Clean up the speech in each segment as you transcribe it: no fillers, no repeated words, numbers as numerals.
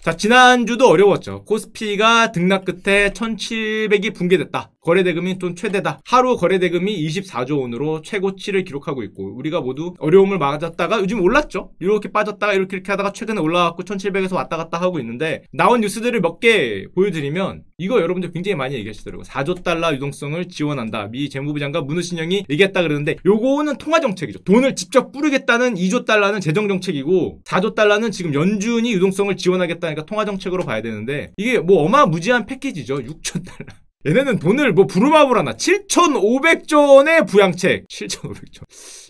자, 지난주도 어려웠죠. 코스피가 등락 끝에 1700이 붕괴됐다. 거래대금이 좀 최대다. 하루 거래대금이 24조 원으로 최고치를 기록하고 있고, 우리가 모두 어려움을 맞았다가 요즘 올랐죠. 이렇게 빠졌다가 이렇게 하다가 최근에 올라왔고 1700에서 왔다 갔다 하고 있는데, 나온 뉴스들을 몇 개 보여드리면 이거 여러분들 굉장히 많이 얘기하시더라고요. 4조 달러 유동성을 지원한다. 미 재무부 장관 문우신영이 얘기했다 그러는데, 요거는 통화정책이죠. 돈을 직접 뿌리겠다는 2조 달러는 재정정책이고 4조 달러는 지금 연준이 유동성을 지원하겠다니까 통화정책으로 봐야 되는데, 이게 뭐 어마무지한 패키지죠. 6조 달러. 얘네는 돈을 뭐 부루마블 하나 7,500조 원의 부양책. 7,500조.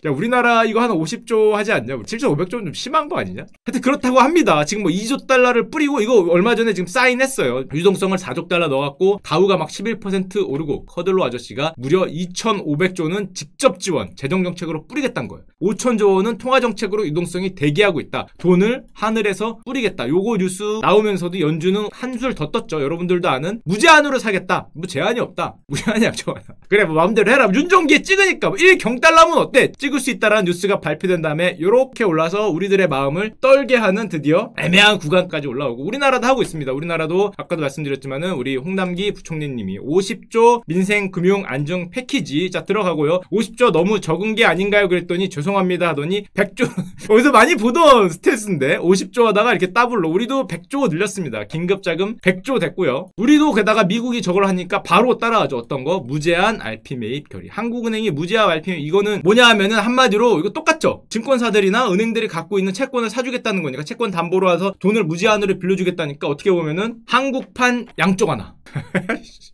야, 우리나라 이거 한 50조 하지 않냐? 7,500조는 좀 심한 거 아니냐? 하여튼 그렇다고 합니다. 지금 뭐 2조 달러를 뿌리고, 이거 얼마 전에 지금 사인했어요. 유동성을 4조 달러 넣어갖고 다우가 막 11% 오르고, 커들로 아저씨가 무려 2,500조는 직접 지원, 재정정책으로 뿌리겠다는 거예요. 5,000조 원은 통화정책으로 유동성이 대기하고 있다. 돈을 하늘에서 뿌리겠다. 요거 뉴스 나오면서도 연준은 한술 더 떴죠. 여러분들도 아는 무제한으로 사겠다. 뭐 제한이 없다. 무제한이 약정하다. 그래, 뭐 마음대로 해라. 윤종기에 찍으니까 1경달러면 어때? 찍을 수 있다라는 뉴스가 발표된 다음에 요렇게 올라서 우리들의 마음을 떨게 하는 드디어 애매한 구간까지 올라오고, 우리나라도 하고 있습니다. 우리나라도 아까도 말씀드렸지만은 우리 홍남기 부총리님이 50조 민생금융 안정 패키지 자 들어가고요. 50조 너무 적은 게 아닌가요? 그랬더니 죄송합니다 하더니 100조 어디서 많이 보던 스탠스인데 50조 하다가 이렇게 더블로 우리도 100조 늘렸습니다. 긴급자금 100조 됐고요. 우리도 게다가 미국이 저걸 하니까 바로 따라가죠. 어떤 거? 무제한 RP 매입 결의. 한국은행이 무제한 RP 매입, 이거는 뭐냐 하면은 한마디로 이거 똑같죠. 증권사들이나 은행들이 갖고 있는 채권을 사주겠다는 거니까, 채권 담보로 와서 돈을 무제한으로 빌려주겠다니까, 어떻게 보면은 한국판 양쪽 하나.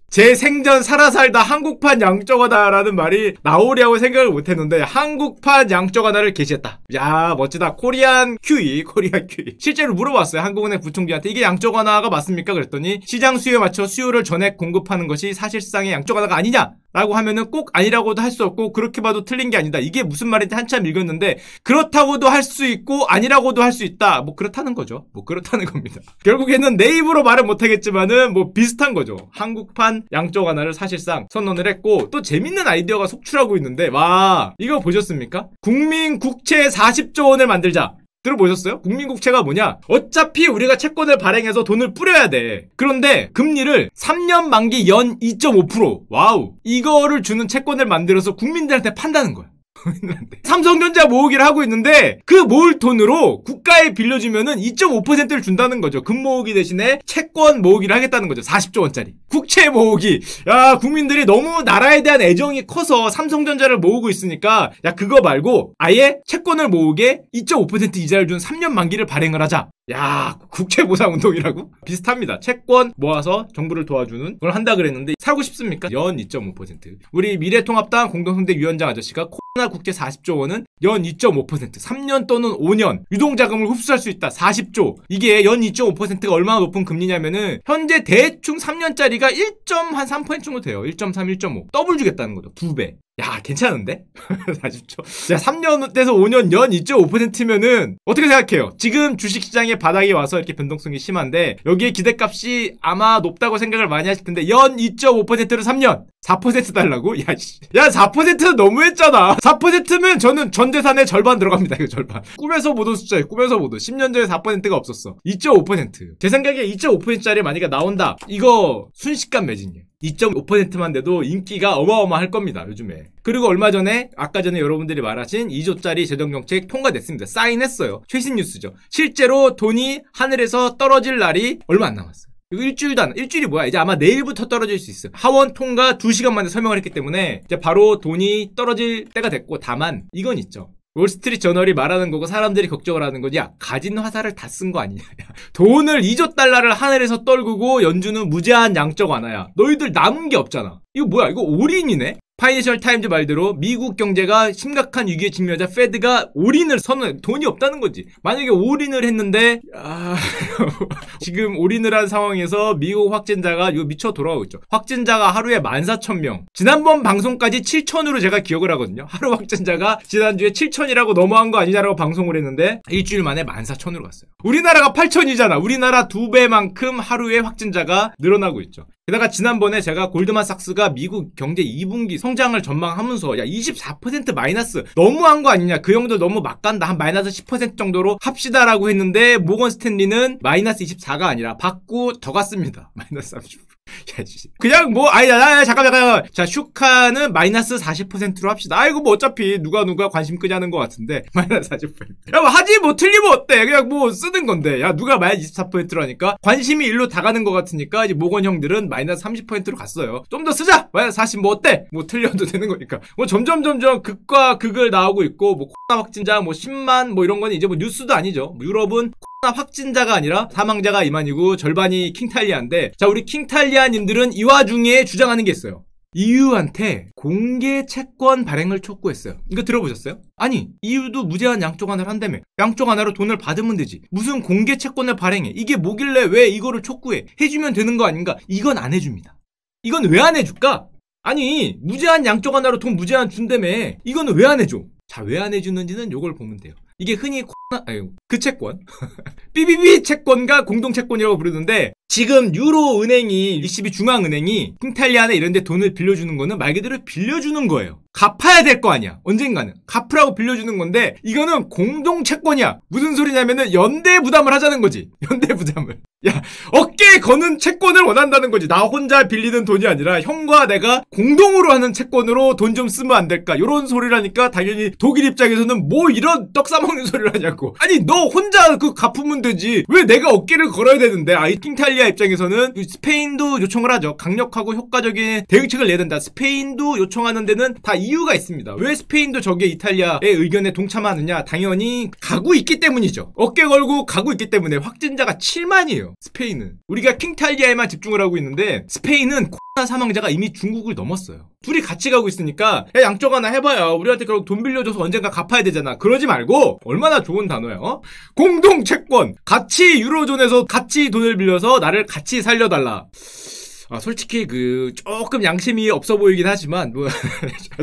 제 생전 살다 한국판 양적하다라는 말이 나오려고 생각을 못했는데, 한국판 양적하다를 게시했다. 야, 멋지다. 코리안 QE. 실제로 물어봤어요. 한국은행 부총재한테 이게 양적하다가 맞습니까? 그랬더니 시장 수요에 맞춰 수요를 전액 공급하는 것이 사실상의 양적하다가 아니냐? 라고 하면은 꼭 아니라고도 할 수 없고, 그렇게 봐도 틀린 게 아니다. 이게 무슨 말인지 한참 읽었는데, 그렇다고도 할 수 있고 아니라고도 할 수 있다. 뭐 그렇다는 거죠. 뭐 그렇다는 겁니다. 결국에는 내 입으로 말은 못하겠지만은 뭐 비슷한 거죠. 한국판 양적 완화를 사실상 선언을 했고, 또 재밌는 아이디어가 속출하고 있는데, 와, 이거 보셨습니까? 국민국채 40조 원을 만들자. 들어보셨어요? 국민국채가 뭐냐? 어차피 우리가 채권을 발행해서 돈을 뿌려야 돼. 그런데 금리를 3년 만기 연 2.5%. 와우. 이거를 주는 채권을 만들어서 국민들한테 판다는 거야. 삼성전자 모으기를 하고 있는데, 그 모을 돈으로 국가에 빌려주면은 2.5%를 준다는 거죠. 금 모으기 대신에 채권 모으기를 하겠다는 거죠. 40조 원짜리 국채 모으기. 야, 국민들이 너무 나라에 대한 애정이 커서 삼성전자를 모으고 있으니까, 야, 그거 말고 아예 채권을 모으게 2.5% 이자를 준 3년 만기를 발행을 하자. 야, 국채보상운동이라고? 비슷합니다. 채권 모아서 정부를 도와주는 걸 한다 그랬는데, 사고 싶습니까? 연 2.5%. 우리 미래통합당 공동선대위원장 아저씨가 코로나 국채 40조 원은 연 2.5%, 3년 또는 5년 유동자금을 흡수할 수 있다. 40조. 이게 연 2.5%가 얼마나 높은 금리냐면은 현재 대충 3년짜리가 1.3% 정도 돼요. 1.3, 1.5. 더블 주겠다는 거죠. 2배. 야, 괜찮은데? 40조. 야, 3년 돼서 5년 연 2.5%면은 어떻게 생각해요? 지금 주식시장의 바닥에 와서 이렇게 변동성이 심한데, 여기에 기대값이 아마 높다고 생각을 많이 하실 텐데, 연 2.5%를 3년 4% 달라고? 야, 4%는 너무했잖아. 4%면 저는 전 재산의 절반 들어갑니다. 이거 절반. 꿈에서 보던 숫자예요. 꿈에서 보던. 10년 전에 4%가 없었어. 2.5%. 제 생각에 2.5%짜리 만약에 나온다. 이거 순식간 매진이에요. 2.5%만 돼도 인기가 어마어마할 겁니다, 요즘에. 그리고 얼마 전에, 아까 전에 여러분들이 말하신 2조짜리 재정정책 통과됐습니다. 사인했어요. 최신 뉴스죠. 실제로 돈이 하늘에서 떨어질 날이 얼마 안 남았어요. 이거 일주일이 뭐야? 이제 아마 내일부터 떨어질 수 있어요. 하원 통과 2시간 만에 설명을 했기 때문에 이제 바로 돈이 떨어질 때가 됐고, 다만 이건 있죠. 월스트리트 저널이 말하는 거고 사람들이 걱정을 하는 거지. 야, 가진 화살을 다 쓴 거 아니냐. 돈을 2조 달러를 하늘에서 떨구고 연준은 무제한 양적 완화야. 너희들 남은 게 없잖아. 이거 뭐야? 이거 올인이네? 파이낸셜 타임즈 말대로 미국 경제가 심각한 위기에 직면하자 페드가 올인을 선언해. 돈이 없다는 거지. 만약에 올인을 했는데, 지금 올인을 한 상황에서 미국 확진자가 이거 미쳐 돌아오고 있죠. 확진자가 하루에 14,000명. 지난번 방송까지 7,000으로 제가 기억을 하거든요. 하루 확진자가 지난주에 7,000이라고 너무한 거 아니냐라고 방송을 했는데, 일주일 만에 14,000으로 갔어요. 우리나라가 8,000이잖아. 우리나라 2배만큼 하루에 확진자가 늘어나고 있죠. 게다가 지난번에 제가 골드만삭스가 미국 경제 2분기 성장을 전망하면서 야 24% 마이너스 너무한 거 아니냐, 그 형들 너무 막 간다, 한 마이너스 10% 정도로 합시다라고 했는데 모건 스탠리는 마이너스 24가 아니라 받고 더 갔습니다. 마이너스 30%. 그냥 뭐 잠깐 자 슈카는 마이너스 40%로 합시다. 아이고 뭐 어차피 누가 관심 끄냐는 것 같은데 마이너스 40%. 야 뭐 하지 뭐 틀리면 어때, 그냥 뭐 쓰는 건데. 야 누가 마이너스 24%라니까 관심이 일로 다 가는 것 같으니까 이제 모건 형들은 마이너스 30%로 갔어요. 좀 더 쓰자, 마이너스 40 뭐 어때, 뭐 틀려도 되는 거니까. 뭐 점점 극과 극을 나오고 있고, 뭐 코로나 확진자 뭐 10만 뭐 이런 건 이제 뭐 뉴스도 아니죠. 뭐 유럽은 확진자가 아니라 사망자가 2만이고 절반이 킹탈리아인데, 자 우리 킹탈리아님들은 이 와중에 주장하는 게 있어요. EU한테 공개 채권 발행을 촉구했어요. 이거 들어보셨어요? 아니 EU도 무제한 양쪽 하나를 한다며. 양쪽 하나로 돈을 받으면 되지, 무슨 공개 채권을 발행해. 이게 뭐길래 왜 이거를 촉구해. 해주면 되는 거 아닌가. 이건 안 해줍니다. 이건 왜 안 해줄까? 아니 무제한 양쪽 하나로 돈 무제한 준다며. 이거는 왜 안 해줘? 자 왜 안 해주는지는 요걸 보면 돼요. 이게 흔히 그 채권 BBB 채권과 공동채권이라고 부르는데, 지금 유로은행이 ECB 중앙은행이 킹탈리아나 이런 데 돈을 빌려주는 거는 말 그대로 빌려주는 거예요. 갚아야 될 거 아니야. 언젠가는 갚으라고 빌려주는 건데, 이거는 공동채권이야. 무슨 소리냐면은 연대 부담을 하자는 거지. 연대 부담을. 야 어깨에 거는 채권을 원한다는 거지. 나 혼자 빌리는 돈이 아니라 형과 내가 공동으로 하는 채권으로 돈 좀 쓰면 안 될까, 요런 소리라니까 당연히 독일 입장에서는 뭐 이런 떡 싸먹는 소리를 하냐고. 아니 너 혼자 그 갚으면 되지, 왜 내가 어깨를 걸어야 되는데. 이 킹탈리아 입장에서는 스페인도 요청을 하죠. 강력하고 효과적인 대응책을 내야 된다. 스페인도 요청하는 데는 다 이유가 있습니다. 왜 스페인도 저게 이탈리아의 의견에 동참하느냐, 당연히 가고 있기 때문이죠. 어깨 걸고 가고 있기 때문에. 확진자가 7만이에요 스페인은. 우리가 킹탈리아에만 집중을 하고 있는데 스페인은 코로나 사망자가 이미 중국을 넘었어요. 둘이 같이 가고 있으니까 야 양쪽 하나 해봐야 우리한테 결국 돈 빌려줘서 언젠가 갚아야 되잖아. 그러지 말고, 얼마나 좋은 단어야, 공동채권. 같이 유로존에서 같이 돈을 빌려서 나를 같이 살려달라. 솔직히 조금 양심이 없어 보이긴 하지만 뭐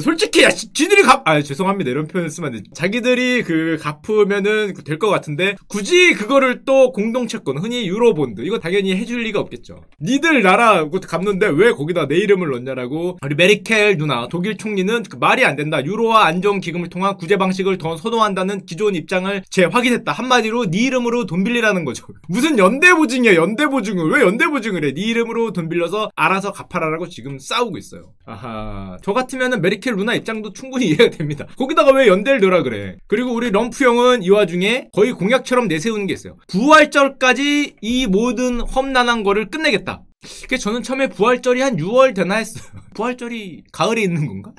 솔직히 야 지들이 죄송합니다 이런 표현을 쓰면 안 돼. 자기들이 갚으면은 될 것 같은데 굳이 그거를 또 공동채권, 흔히 유로본드, 이거 당연히 해줄 리가 없겠죠. 니들 나라 갚는데 왜 거기다 내 이름을 넣냐라고. 우리 메르켈 누나 독일 총리는 말이 안 된다, 유로화 안정기금을 통한 구제 방식을 더 선호한다는 기존 입장을 재확인했다. 한마디로 네 이름으로 돈 빌리라는 거죠. 무슨 연대보증이야, 연대보증을. 왜 연대보증을 해. 네 이름으로 돈 빌려서 알아서 갚아라라고 지금 싸우고 있어요. 아하, 저 같으면은 메르켈 누나 입장도 충분히 이해가 됩니다. 거기다가 왜 연대를 넣으라 그래. 그리고 우리 럼프 형은 이 와중에 거의 공약처럼 내세우는 게 있어요. 부활절까지 이 모든 험난한 거를 끝내겠다. 그래서 저는 처음에 부활절이 한 6월 되나 했어요. 부활절이 가을에 있는 건가?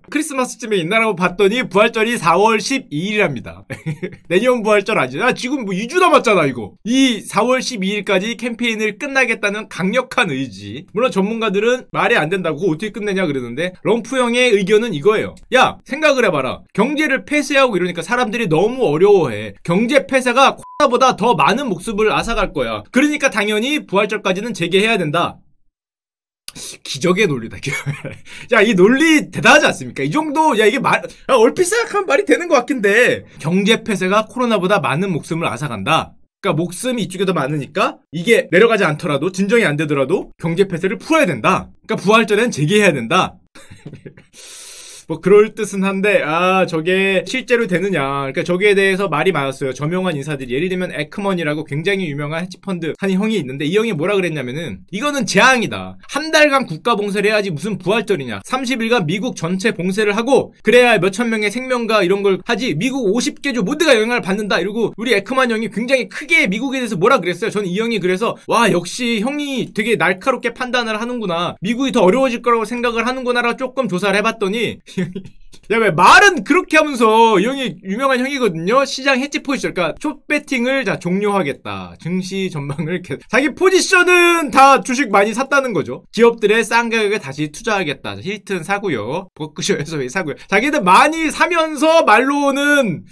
크리스마스쯤에 있나라고 봤더니 부활절이 4월 12일이랍니다. 내년 부활절 아니야? 지금 뭐 2주 남았잖아 이거. 이 4월 12일까지 캠페인을 끝나겠다는 강력한 의지. 물론 전문가들은 말이 안 된다고 어떻게 끝내냐 그러는데, 럼프 형의 의견은 이거예요. 야 생각을 해봐라. 경제를 폐쇄하고 이러니까 사람들이 너무 어려워해. 경제 폐쇄가 코로나보다 더 많은 목숨을 앗아갈 거야. 그러니까 당연히 부활절까지는 재개해야 된다. 기적의 논리다. 야, 이 논리 대단하지 않습니까? 이 정도, 야, 이게 얼핏 생각하면 말이 되는 것 같긴 해. 경제 폐쇄가 코로나보다 많은 목숨을 앗아간다. 그러니까 목숨이 이쪽에 더 많으니까 이게 내려가지 않더라도, 진정이 안 되더라도 경제 폐쇄를 풀어야 된다. 그러니까 부활절엔 재개해야 된다. 뭐 그럴 뜻은 한데, 저게 실제로 되느냐. 그러니까 저기에 대해서 말이 많았어요. 저명한 인사들이. 예를 들면 에크먼이라고 굉장히 유명한 헤지펀드 하는 형이 있는데, 이 형이 뭐라 그랬냐면은 이거는 재앙이다. 한 달간 국가 봉쇄를 해야지 무슨 부활절이냐. 30일간 미국 전체 봉쇄를 하고 그래야 몇천 명의 생명과 이런 걸 하지. 미국 50개주 모두가 영향을 받는다. 이러고 우리 에크먼 형이 굉장히 크게 미국에 대해서 뭐라 그랬어요. 저는 이 형이 그래서 와 역시 형이 되게 날카롭게 판단을 하는구나. 미국이 더 어려워질 거라고 생각을 하는구나라고 조금 조사를 해봤더니 야, 왜 말은 그렇게 하면서 이 형이 유명한 형이거든요. 시장 해지 포지션, 그러니까 숏 배팅을 종료하겠다. 증시 전망을 자기 포지션은 다 주식 많이 샀다는 거죠. 기업들의 싼 가격에 다시 투자하겠다. 힐튼 사고요. 버크셔에서 사고요. 자기들 많이 사면서 말로는.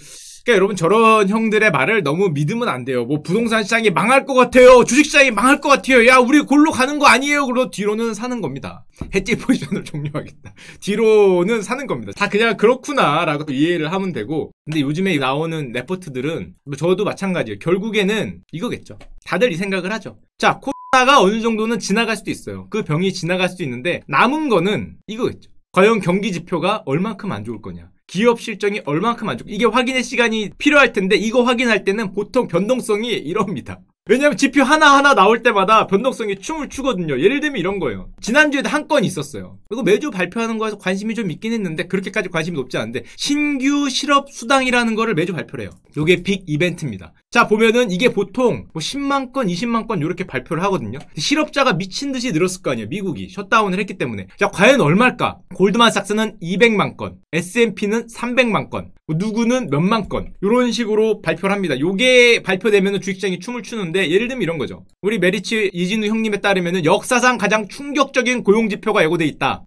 그러니까 여러분 저런 형들의 말을 너무 믿으면 안 돼요. 뭐 부동산 시장이 망할 것 같아요. 주식시장이 망할 것 같아요. 야 우리 골로 가는 거 아니에요. 그러고 뒤로는 사는 겁니다. 해지 포지션을 종료하겠다. 뒤로는 사는 겁니다. 다 그냥 그렇구나 라고 이해를 하면 되고. 근데 요즘에 나오는 레포트들은 저도 마찬가지예요. 결국에는 이거겠죠. 다들 이 생각을 하죠. 자 가 어느 정도는 지나갈 수도 있어요. 그 병이 지나갈 수도 있는데 남은 거는 이거겠죠. 과연 경기 지표가 얼만큼 안 좋을 거냐. 기업 실적이 얼만큼 안 좋고 이게 확인의 시간이 필요할 텐데 이거 확인할 때는 보통 변동성이 이럽니다. 왜냐면 지표 하나하나 나올 때마다 변동성이 춤을 추거든요. 예를 들면 이런 거예요. 지난주에도 한 건 있었어요. 이거 매주 발표하는 거에서 관심이 좀 있긴 했는데 그렇게까지 관심이 높지 않은데 신규 실업 수당이라는 거를 매주 발표를 해요. 요게 빅 이벤트입니다. 자 보면은 이게 보통 뭐 10만 건, 20만 건 이렇게 발표를 하거든요. 실업자가 미친 듯이 늘었을 거 아니에요. 미국이 셧다운을 했기 때문에. 자 과연 얼마일까? 골드만삭스는 200만 건, S&P는 300만 건, 누구는 몇만 건 이런 식으로 발표를 합니다. 요게 발표되면은 주식시장이 춤을 추는데 예를 들면 이런 거죠. 우리 메리츠 이진우 형님에 따르면은 역사상 가장 충격적인 고용지표가 예고돼 있다.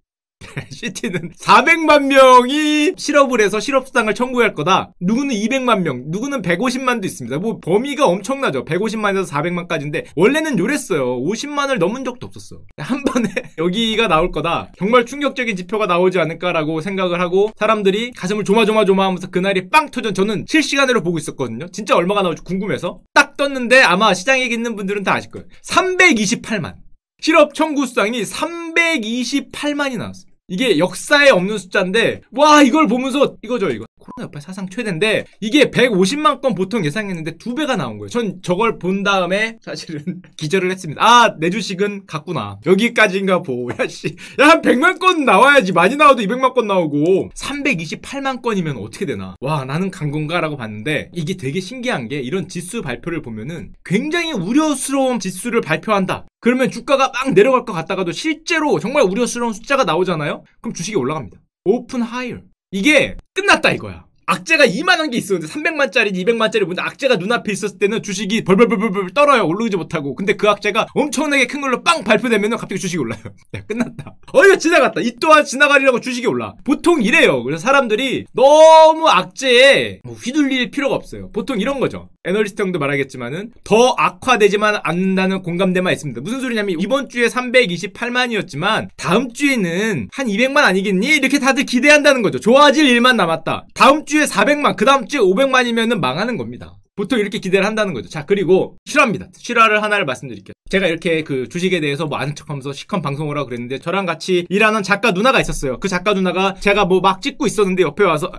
CT는 400만 명이 실업을 해서 실업수당을 청구할 거다. 누구는 200만 명, 누구는 150만도 있습니다. 뭐 범위가 엄청나죠. 150만에서 400만까지인데 원래는 요랬어요. 50만을 넘은 적도 없었어. 한 번에 여기가 나올 거다. 정말 충격적인 지표가 나오지 않을까라고 생각을 하고 사람들이 가슴을 조마조마조마하면서 그날이 빵 터져. 저는 실시간으로 보고 있었거든요. 진짜 얼마가 나올지 궁금해서 딱 떴는데 아마 시장에 있는 분들은 다 아실 거예요. 328만. 실업 청구 수당이 328만이 나왔어요. 이게 역사에 없는 숫자인데 와 이걸 보면서 이거죠 이거 코로나 여파 사상 최대인데 이게 150만 건 보통 예상했는데 2배가 나온 거예요. 전 저걸 본 다음에 사실은 기절을 했습니다. 아 내 주식은 갔구나 여기까지인가 보. 야씨 야 한 100만 건 나와야지. 많이 나와도 200만 건 나오고 328만 건이면 어떻게 되나. 와 나는 간 건가 라고 봤는데 이게 되게 신기한 게 이런 지수 발표를 보면은 굉장히 우려스러운 지수를 발표한다. 그러면 주가가 막 내려갈 것 같다가도 실제로 정말 우려스러운 숫자가 나오잖아요? 그럼 주식이 올라갑니다. 오픈 하이어. 이게 끝났다 이거야. 악재가 이만한 게 있었는데 300만짜리 200만짜리 뭔데 악재가 눈앞에 있었을 때는 주식이 벌벌벌벌 떨어요. 오르지 못하고. 근데 그 악재가 엄청나게 큰 걸로 빵 발표되면 갑자기 주식이 올라요. 야 끝났다. 이거 지나갔다. 이 또한 지나가리라고 주식이 올라. 보통 이래요. 그래서 사람들이 너무 악재에 휘둘릴 필요가 없어요. 보통 이런 거죠. 애널리스트 형도 말하겠지만은 더 악화되지만 않는다는 공감대만 있습니다. 무슨 소리냐면 이번 주에 328만이었지만 다음 주에는 한 200만 아니겠니? 이렇게 다들 기대한다는 거죠. 좋아질 일만 남았다. 다음 주에 400만, 그 다음 주에 500만이면은 망하는 겁니다. 보통 이렇게 기대를 한다는 거죠. 자 그리고 실화입니다. 실화를 하나를 말씀드릴게요. 제가 이렇게 그 주식에 대해서 뭐 아는 척하면서 시컨 방송을 하고 그랬는데 저랑 같이 일하는 작가 누나가 있었어요. 그 작가 누나가 제가 뭐 막 찍고 있었는데 옆에 와서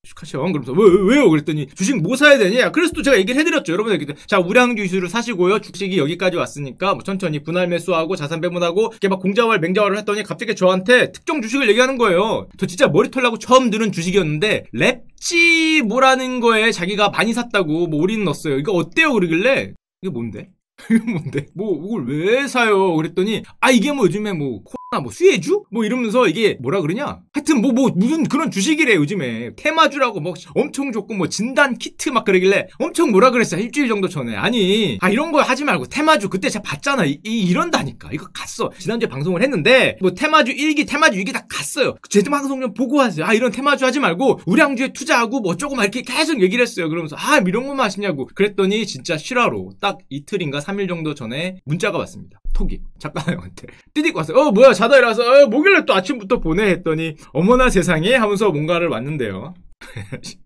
주식하셔. 그러면서 왜요? 그랬더니 주식 뭐 사야 되냐? 그래서 또 제가 얘기를 해드렸죠. 여러분들 자 우량주식을 사시고요. 주식이 여기까지 왔으니까 뭐 천천히 분할 매수하고 자산 배분하고 이렇게 막 공자왈 맹자왈을 했더니 갑자기 저한테 특정 주식을 얘기하는 거예요. 저 진짜 머리 털라고 처음 들은 주식이었는데 랩지 뭐라는 거에 자기가 많이 샀다고 뭐 올인 넣었어요. 이거 어때요? 그러길래 이게 뭔데? 이게 뭔데? 뭐 이걸 왜 사요? 그랬더니 이게 뭐 요즘에 뭐 뭐 수혜주? 뭐 이러면서 이게 뭐라 그러냐? 하여튼 뭐 무슨 그런 주식이래 요즘에. 테마주라고 뭐 엄청 좋고 뭐 진단 키트 막 그러길래 엄청 뭐라 그랬어. 일주일 정도 전에. 아니 이런 거 하지 말고 테마주 그때 제가 봤잖아. 이런다니까. 이거 갔어. 지난주에 방송을 했는데 뭐 테마주 1기 테마주 2기 다 갔어요. 제 방송 좀 보고 하세요. 이런 테마주 하지 말고 우량주에 투자하고 뭐 조금 이렇게 계속 얘기를 했어요. 그러면서 이런 것만 하시냐고. 그랬더니 진짜 실화로 딱 이틀인가 3일 정도 전에 문자가 왔습니다. 톡이 작가형한테 띠딕 왔어요. 뭐야 자다 일어나서 뭐길래 또 아침부터 보내 했더니 어머나 세상에 하면서 뭔가를 왔는데요.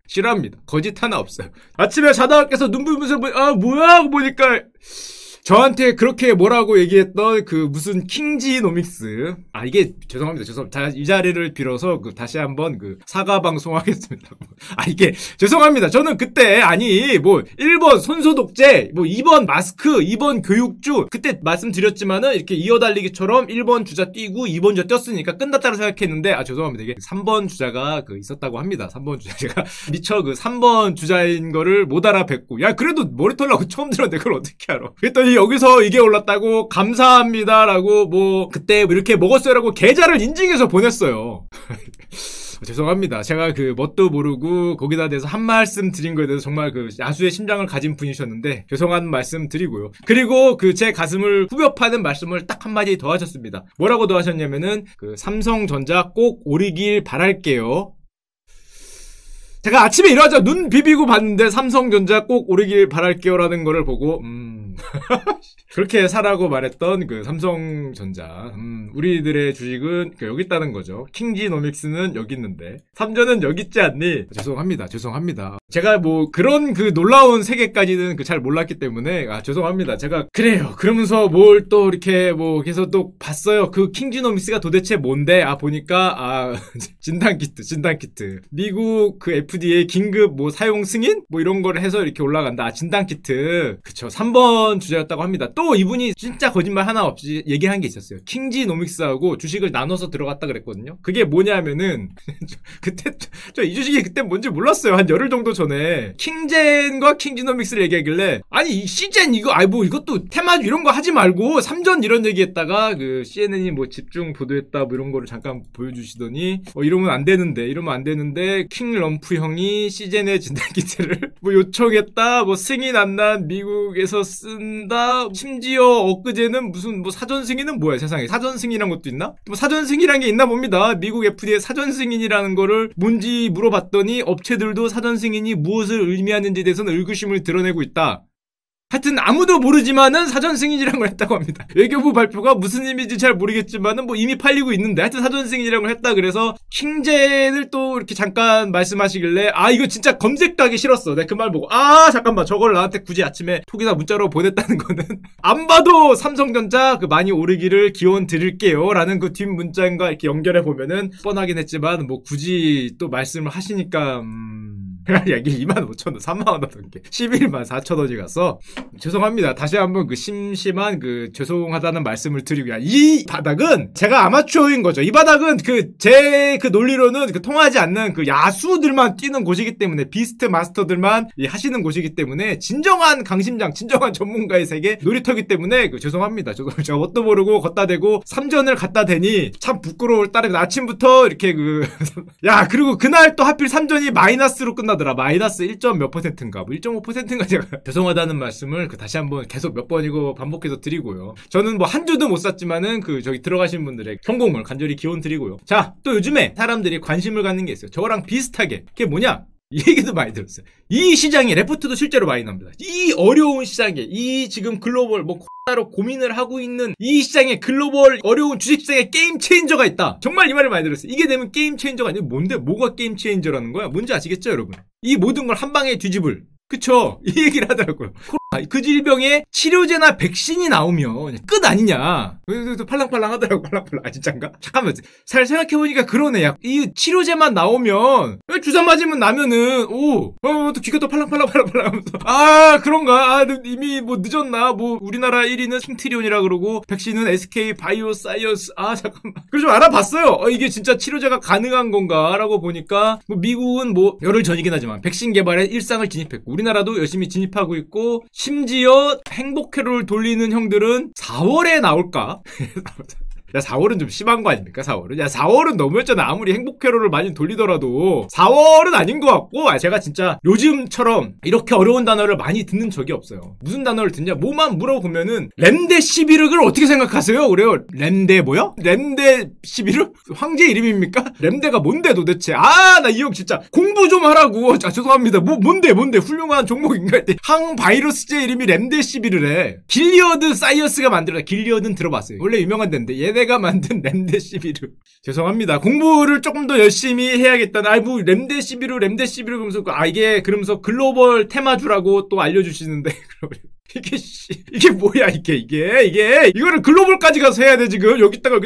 싫어합니다. 거짓 하나 없어요. 아침에 자다가 깨서 눈 부으면서 뭐야 하고 보니까 저한테 그렇게 뭐라고 얘기했던 그 무슨 킹지노믹스. 이게 죄송합니다. 이 자리를 빌어서 다시 한번 사과 방송하겠습니다. 이게 죄송합니다. 저는 그때 뭐 1번 손소독제, 뭐 2번 마스크, 2번 교육주 그때 말씀드렸지만은 이렇게 이어달리기처럼 1번 주자 띄고 2번 주자 띄었으니까 끝났다고 생각했는데 죄송합니다. 이게 3번 주자가 있었다고 합니다. 3번 주자 제가 미처 3번 주자인 거를 못 알아뵙고 그래도 머리 털라고 처음 들었는데 그걸 어떻게 알아? 그랬더니 여기서 이게 올랐다고 감사합니다라고 뭐 그때 이렇게 먹었어요라고 계좌를 인증해서 보냈어요. 죄송합니다. 제가 뭣도 모르고 거기다 대해서 한 말씀 드린 거에 대해서 정말 야수의 심장을 가진 분이셨는데 죄송한 말씀 드리고요. 그리고 제 가슴을 후벼 파는 말씀을 딱 한마디 더 하셨습니다. 뭐라고 더 하셨냐면은 삼성전자 꼭 오르길 바랄게요. 제가 아침에 일어나자 눈 비비고 봤는데 삼성전자 꼭 오르길 바랄게요 라는 거를 보고 그렇게 사라고 말했던 삼성전자 우리들의 주식은 여기 있다는 거죠. 킹지노믹스는 여기 있는데 삼전은 여기 있지 않니? 죄송합니다. 제가 뭐 그런 그 놀라운 세계까지는 그 잘 몰랐기 때문에 죄송합니다. 제가 그래요. 그러면서 뭘 또 이렇게 뭐 계속 또 봤어요. 그 킹지노믹스가 도대체 뭔데? 보니까 진단키트. 미국 그 FDA 긴급 뭐 사용 승인? 뭐 이런 거를 해서 이렇게 올라간다. 진단키트. 그쵸. 3번 주자였다고 합니다. 또 이분이 진짜 거짓말 하나 없이 얘기한 게 있었어요. 킹지노믹스하고 주식을 나눠서 들어갔다 그랬거든요. 그게 뭐냐면은 그때 저 이 주식이 그때 뭔지 몰랐어요. 한 열흘 정도 전에 킹젠과 킹지노믹스를 얘기하길래 아니 이 시젠 이거 뭐 이것도 테마주 이런 거 하지 말고 3전 이런 얘기했다가 그 CNN이 뭐 집중 보도했다 뭐 이런 거를 잠깐 보여주시더니 이러면 안 되는데 킹럼프 형이 시젠의 진단키트를 뭐 요청했다 뭐 승인 안 난 미국에서 쓴다 심지어 엊그제는 무슨 뭐 사전 승인은 뭐야 세상에 사전 승인이란 것도 있나? 뭐 사전 승인이란 게 있나 봅니다. 미국 FDA 사전 승인이라는 거를 뭔지 물어봤더니 업체들도 사전 승인이 무엇을 의미하는지에 대해서는 의구심을 드러내고 있다. 하여튼 아무도 모르지만은 사전 승인이라는 걸 했다고 합니다. 외교부 발표가 무슨 의미인지 잘 모르겠지만은 뭐 이미 팔리고 있는데 하여튼 사전 승인이라는 걸 했다. 그래서 킹젠을 또 이렇게 잠깐 말씀하시길래 이거 진짜 검색하기 싫었어. 내가 그 말 보고 잠깐만 저걸 나한테 굳이 아침에 톡이나 문자로 보냈다는 거는 안 봐도 삼성전자 그 많이 오르기를 기원 드릴게요 라는 그 뒷 문장과 이렇게 연결해 보면은 뻔하긴 했지만 뭐 굳이 또 말씀을 하시니까 이게 25,000원, 3만원 하던 게 114,000원이 가서 죄송합니다. 다시 한번 그 심심한 그 죄송하다는 말씀을 드리고요. 이 바닥은 제가 아마추어인 거죠. 이 바닥은 제 논리로는 통하지 않는 그 야수들만 뛰는 곳이기 때문에 비스트 마스터들만 하시는 곳이기 때문에 진정한 강심장, 진정한 전문가의 세계 놀이터기 때문에 죄송합니다. 제가 뭣도 모르고 걷다 대고 3전을 갖다 대니 참 부끄러울 따름이다. 아침부터 이렇게 그리고 그날 또 하필 3전이 마이너스로 끝나 마이너스 1점 몇 %인가 1.5%인가 제가 죄송하다는 말씀을 다시 한번 계속 몇 번이고 반복해서 드리고요. 저는 뭐 한 주도 못 샀지만은 저기 들어가신 분들의 성공을 간절히 기원 드리고요. 자, 또 요즘에 사람들이 관심을 갖는 게 있어요. 저랑 비슷하게. 그게 뭐냐? 이 얘기도 많이 들었어요. 이 시장에 레포트도 실제로 많이 나옵니다. 이 어려운 시장에 이 지금 글로벌 코로나로 고민을 하고 있는 이 시장에 글로벌 어려운 주식시장에 게임 체인저가 있다. 정말 이 말을 많이 들었어요. 이게 되면 게임 체인저가 아니고 뭔데? 뭐가 게임 체인저라는 거야? 뭔지 아시겠죠 여러분? 이 모든 걸 한 방에 뒤집을 그쵸? 이 얘기를 하더라고요. 그 질병에 치료제나 백신이 나오면 끝 아니냐. 그래서 팔랑팔랑 하더라고. 팔랑팔랑. 진짠가? 잠깐만. 잘 생각해보니까 그러네. 이 치료제만 나오면 주사 맞으면 나면은 또 귀가 또 팔랑팔랑 하면서 그런가? 이미 뭐 늦었나? 뭐 우리나라 1위는 킹트리온이라 그러고 백신은 SK 바이오사이언스. 잠깐만. 그래서 좀 알아봤어요. 이게 진짜 치료제가 가능한 건가? 라고 보니까 뭐 미국은 뭐 열흘 전이긴 하지만 백신 개발에 일상을 진입했고 우리나라도 열심히 진입하고 있고 심지어 행복회로를 돌리는 형들은 4월에 나올까? 야 4월은 좀 심한 거 아닙니까 4월은? 야 4월은 너무했잖아. 아무리 행복회로를 많이 돌리더라도 4월은 아닌 것 같고 제가 진짜 요즘처럼 이렇게 어려운 단어를 많이 듣는 적이 없어요. 무슨 단어를 듣냐 뭐만 물어보면은 렘데시비르를 어떻게 생각하세요? 그래요. 렘데 뭐요? 렘데시비르? 황제 이름입니까? 렘데가 뭔데 도대체? 나 이 형 진짜 공부 좀 하라고. 죄송합니다. 뭔데 훌륭한 종목인가? 항바이러스제 이름이 렘데시비르래. 길리어드 사이언스가 만들었다. 길리어드는 들어봤어요. 원래 유명한 데인데 얘네가 만든 렘데시비르. 죄송합니다. 공부를 조금 더 열심히 해야겠다. 뭐 렘데시비르 그러면서 이게 그러면서 글로벌 테마주라고 또 알려주시는데 이게 뭐야 이거를 글로벌까지 가서 해야 돼 지금 여기다가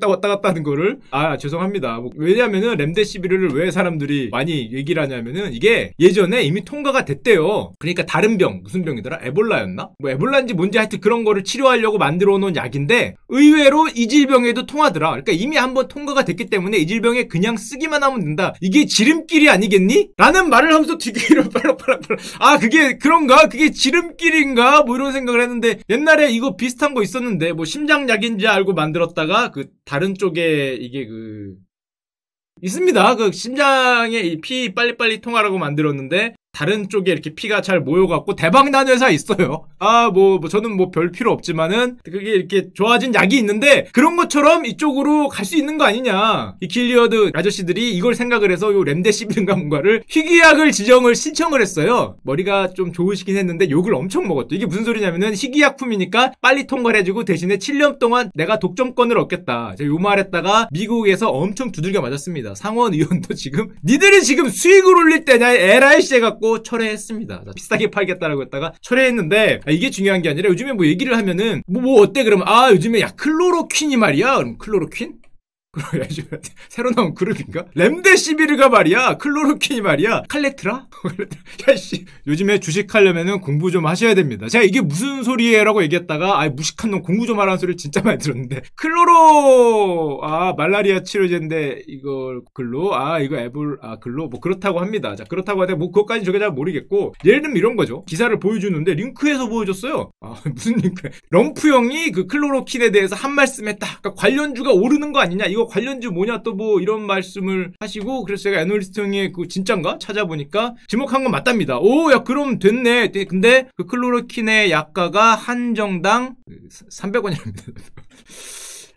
왔다 갔다 하는 거를. 죄송합니다. 왜냐면은 렘데시비르를 왜 사람들이 많이 얘기를 하냐면은 이게 예전에 이미 통과가 됐대요. 그러니까 다른 병 무슨 병이더라? 에볼라였나? 뭐 에볼라인지 뭔지 하여튼 그런 거를 치료하려고 만들어 놓은 약인데 의외로 이 질병에도 통하더라. 그러니까 이미 한번 통과가 됐기 때문에 이 질병에 그냥 쓰기만 하면 된다. 이게 지름길이 아니겠니? 라는 말을 하면서 뒤귀를 팔락팔락. 그게 그런가? 그게 지름길인가? 뭐 이런 생각을 했는데 옛날에 이거 비슷한 거 있었는데 뭐 심장약인지 알고 만들었다가 다른 쪽에 이게 있습니다. 심장에 이 피 빨리빨리 통하라고 만들었는데 다른 쪽에 이렇게 피가 잘 모여갖고 대박난 회사 있어요. 저는 뭐 별 필요 없지만은 그게 이렇게 좋아진 약이 있는데 그런 것처럼 이쪽으로 갈 수 있는 거 아니냐. 이 길리어드 아저씨들이 이걸 생각을 해서 요 렘데시비르인가 뭔가를 희귀약을 지정을 신청을 했어요. 머리가 좀 좋으시긴 했는데 욕을 엄청 먹었죠. 이게 무슨 소리냐면은 희귀약품이니까 빨리 통과를 해주고 대신에 7년 동안 내가 독점권을 얻겠다. 제가 요 말했다가 미국에서 엄청 두들겨 맞았습니다. 상원 의원도 지금 니들이 지금 수익을 올릴 때냐 에라이씨 해갖고 해갖고 철회했습니다. 비싸게 팔겠다라고 했다가 철회했는데 이게 중요한 게 아니라 요즘에 뭐 얘기를 하면은 뭐 어때 그러면 요즘에 야 클로로퀸이 말이야. 그럼 클로로퀸? 새로 나온 그룹인가? 렘데시비르가 말이야. 클로로퀸이 말이야. 칼레트라? 야씨 요즘에 주식하려면은 공부 좀 하셔야 됩니다. 제가 이게 무슨 소리예요라고 얘기했다가 무식한 놈 공부 좀 하라는 소리를 진짜 많이 들었는데 클로로 말라리아 치료제인데 이걸 글로 이거 글로 뭐 그렇다고 합니다. 자 그렇다고 하는데 뭐 그것까지 저게 잘 모르겠고 예를 들면 이런 거죠. 기사를 보여주는데 링크에서 보여줬어요. 무슨 링크? 럼프 형이 그 클로로킨에 대해서 한 말씀 했다. 그러니까 관련주가 오르는 거 아니냐? 이거 관련주 뭐냐 또 뭐 이런 말씀을 하시고 그래서 제가 애널리스트 형의 그 진짠가 찾아보니까 지목한 건 맞답니다. 야 그럼 됐네. 근데 그 클로로킨의 약가가 한정당 300원이랍니다.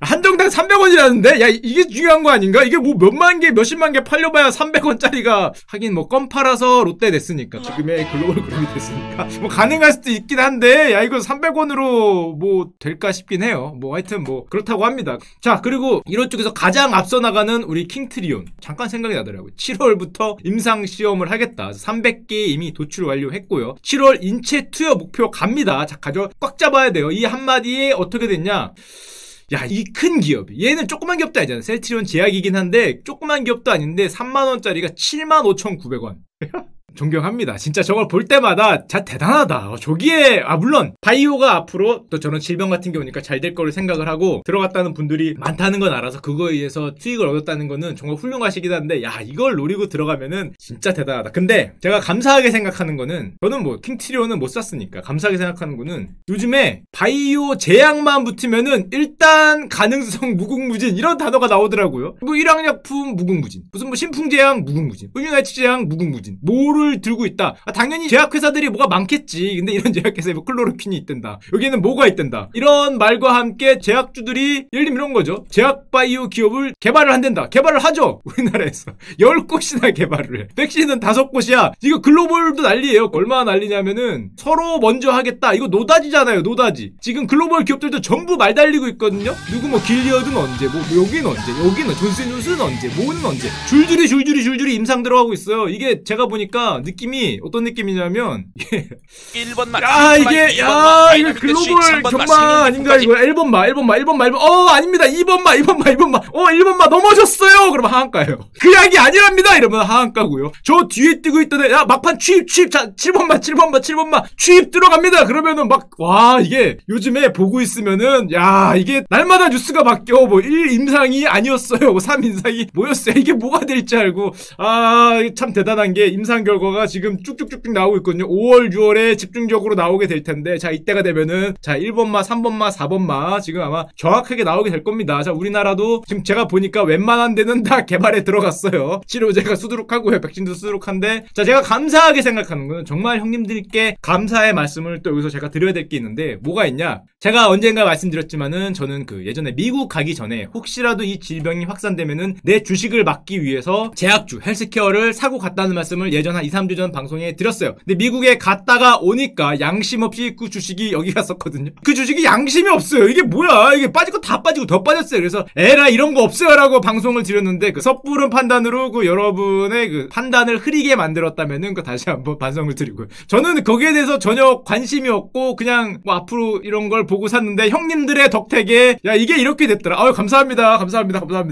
한정당 300원이라는데? 야, 이게 중요한 거 아닌가? 이게 뭐 몇만 개, 몇십만 개 팔려봐야 300원짜리가. 하긴 뭐 껌 팔아서 롯데 됐으니까. 지금의 글로벌 그룹이 됐으니까. 뭐 가능할 수도 있긴 한데, 야, 이거 300원으로 뭐 될까 싶긴 해요. 뭐 하여튼 뭐 그렇다고 합니다. 자, 그리고 이런 쪽에서 가장 앞서 나가는 우리 킹트리온. 잠깐 생각이 나더라고요. 7월부터 임상시험을 하겠다. 300개 이미 도출 완료했고요. 7월 인체 투여 목표 갑니다. 자, 꽉 잡아야 돼요. 이 한마디에 어떻게 됐냐? 야, 이 큰 기업이 얘는 조그만 기업도 아니잖아. 셀트리온 제약이긴 한데 조그만 기업도 아닌데 3만원짜리가 75,900원. 존경합니다. 진짜 저걸 볼 때마다 진짜 대단하다. 저기에 물론 바이오가 앞으로 또 저런 질병 같은 경우니까 잘 될 거를 생각을 하고 들어갔다는 분들이 많다는 건 알아서 그거에 의해서 수익을 얻었다는 거는 정말 훌륭하시긴 한데 야 이걸 노리고 들어가면은 진짜 대단하다. 근데 제가 감사하게 생각하는 거는 저는 뭐 킹트리온은 못 샀으니까 감사하게 생각하는 거는 요즘에 바이오 제약만 붙으면은 일단 가능성 무궁무진 이런 단어가 나오더라고요. 뭐 일항약품 무궁무진 무슨 뭐 신풍제약 무궁무진 유나이트 제약 무궁무진 뭐를 들고 있다. 당연히 제약회사들이 뭐가 많겠지. 근데 이런 제약회사에 뭐 클로로퀸이 있단다. 여기에는 뭐가 있단다. 이런 말과 함께 제약주들이 예를 들면 이런 거죠. 제약바이오 기업을 개발을 한댄다. 개발을 하죠. 우리나라에서 10곳이나 개발을 해. 백신은 5곳이야. 이거 글로벌도 난리예요. 얼마나 난리냐면은 서로 먼저 하겠다. 이거 노다지잖아요. 노다지. 지금 글로벌 기업들도 전부 말 달리고 있거든요. 누구 뭐 길리어드는 언제 뭐 여기는 언제 여기는 존슨존슨은 언제 뭐는 언제 줄줄이 임상 들어가고 있어요. 이게 제가 보니까 느낌이 어떤 느낌이냐면 1번만 이거 글로벌 경마 아닌가 이거 1번마 아닙니다 2번마 1번마 넘어졌어요. 그러면 하한가예요. 그 약이 아니랍니다. 이러면 하한가고요. 저 뒤에 뜨고 있던 야 막판 취입 자 7번마 취입 들어갑니다. 그러면은 이게 요즘에 보고 있으면은 야 이게 날마다 뉴스가 바뀌어. 뭐 1임상이 아니었어요. 뭐 3임상이 뭐였어요. 이게 뭐가 될지 알고 참 대단한 게 임상 결과가 지금 쭉쭉쭉 나오고 있거든요. 5월, 6월에 집중적으로 나오게 될 텐데 자 이때가 되면은 자 1번마, 3번마, 4번마 지금 아마 정확하게 나오게 될 겁니다. 자 우리나라도 지금 제가 보니까 웬만한 데는 다 개발에 들어갔어요. 치료제가 수두룩하고요. 백신도 수두룩한데 자 제가 감사하게 생각하는 거는 정말 형님들께 감사의 말씀을 또 여기서 제가 드려야 될 게 있는데 뭐가 있냐? 제가 언젠가 말씀드렸지만은 저는 그 예전에 미국 가기 전에 혹시라도 이 질병이 확산되면은 내 주식을 막기 위해서 제약주, 헬스케어를 사고 갔다는 말씀을 예전 한 2, 3주 전 방송에 드렸어요. 근데 미국에 갔다가 오니까 양심 없이 그 주식이 여기 갔었거든요. 그 주식이 양심이 없어요. 이게 뭐야? 이게 빠질 거 다 빠지고 더 빠졌어요. 그래서 에라 이런 거 없어요 라고 방송을 드렸는데 그 섣부른 판단으로 그 여러분의 그 판단을 흐리게 만들었다면은 그 다시 한번 반성을 드리고요. 저는 거기에 대해서 전혀 관심이 없고 그냥 뭐 앞으로 이런 걸 보고 샀는데 형님들의 덕택에 야 이게 이렇게 됐더라. 감사합니다.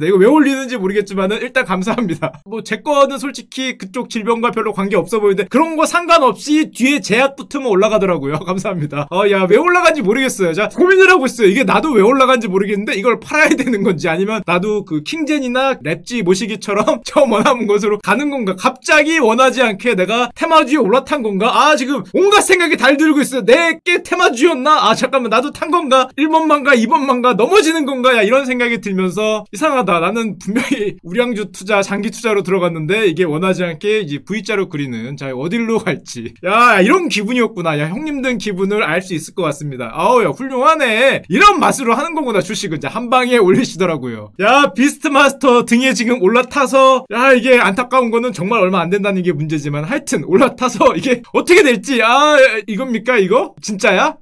이거 왜 올리는지 모르겠지만은 일단 감사합니다. 뭐 제 거는 솔직히 그쪽 질병과 별로 관계 없어 보이는데 그런 거 상관없이 뒤에 제약 붙으면 올라가더라고요. 감사합니다. 야 왜 올라간지 모르겠어요. 자 고민을 하고 있어요. 이게 나도 왜 올라간지 모르겠는데 이걸 팔아야 되는 건지 아니면 나도 그 킹젠이나 랩지 모시기처럼 처음 원하는 것으로 가는 건가. 갑자기 원하지 않게 내가 테마주에 올라탄 건가. 지금 온갖 생각이 달들고 있어요. 내게 테마주였나? 잠깐만 나도 탄 건가? 1번만가 2번만가 넘어지는 건가? 야 이런 생각이 들면서 이상하다. 나는 분명히 우량주 투자 장기 투자로 들어갔는데 이게 원하지 않게 이제 V자로 그리는 자 어딜로 갈지 야 이런 기분이었구나. 야 형님들 기분을 알 수 있을 것 같습니다. 야 훌륭하네. 이런 맛으로 하는 거구나. 주식은 이제 한 방에 올리시더라고요. 야 비스트마스터 등에 지금 올라타서 야 이게 안타까운 거는 정말 얼마 안 된다는 게 문제지만 하여튼 올라타서 이게 어떻게 될지 이겁니까 이거? 진짜야?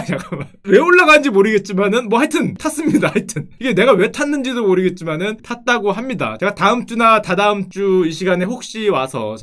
잠깐만 왜 올라간지 모르겠지만은 뭐 하여튼 탔습니다. 하여튼 이게 내가 왜 탔는지도 모르겠지만은 탔다고 합니다. 제가 다음 주나 다다음 주 이 시간에 혹시 와서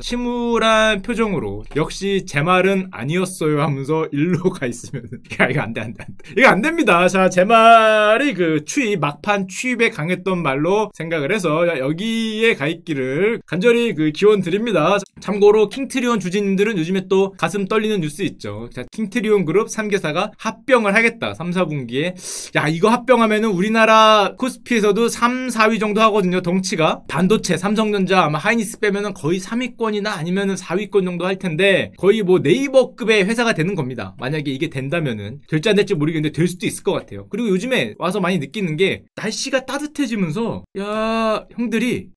쿨한 표정으로 역시 제 말은 아니었어요 하면서 일로 가 있으면 야 이거 안돼 이거 안 됩니다. 자, 제 말이 그 막판 취입에 강했던 말로 생각을 해서 여기에 가 있기를 간절히 그 기원 드립니다. 참고로 킹트리온 주주님들은 요즘에 또 가슴 떨리는 뉴스 있죠. 자, 킹트리온 그룹 3개사가 합병을 하겠다. 3, 4분기에. 야, 이거 합병하면은 우리나라 코스피에서도 3, 4위 정도 하거든요. 덩치가. 반도체, 삼성전자, 아마 하이닉스 빼면은 거의 3위권이나 아니면은 4위권 정도 할 텐데 거의 뭐 네이버급의 회사가 되는 겁니다. 만약에 이게 된다면은 될지 안 될지 모르겠는데 될 수도 있을 것 같아요. 그리고 요즘에 와서 많이 느끼는 게 날씨가 따뜻해지면서 야, 형들이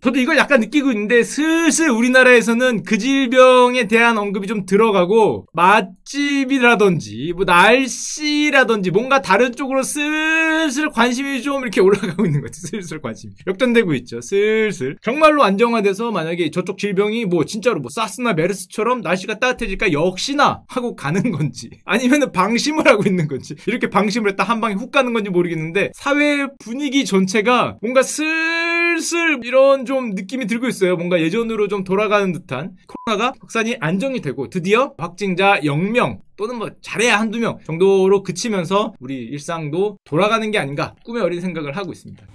저도 이걸 약간 느끼고 있는데 슬슬 우리나라에서는 그 질병에 대한 언급이 좀 들어가고 맛집이라든지 뭐 날씨라든지 뭔가 다른 쪽으로 슬슬 관심이 좀 이렇게 올라가고 있는 거죠. 슬슬 관심이 역전되고 있죠. 슬슬 정말로 안정화돼서 만약에 저쪽 질병이 뭐 진짜로 뭐 사스나 메르스처럼 날씨가 따뜻해질까 역시나 하고 가는 건지 아니면은 방심을 하고 있는 건지 이렇게 방심을 했다 한 방에 훅 가는 건지 모르겠는데 사회 분위기 전체가 뭔가 슬슬 이런 좀 느낌이 들고 있어요. 뭔가 예전으로 좀 돌아가는 듯한 코로나가 확산이 안정이 되고 드디어 확진자 0명 또는 뭐 잘해야 한두 명 정도로 그치면서 우리 일상도 돌아가는 게 아닌가 꿈에 어린 생각을 하고 있습니다.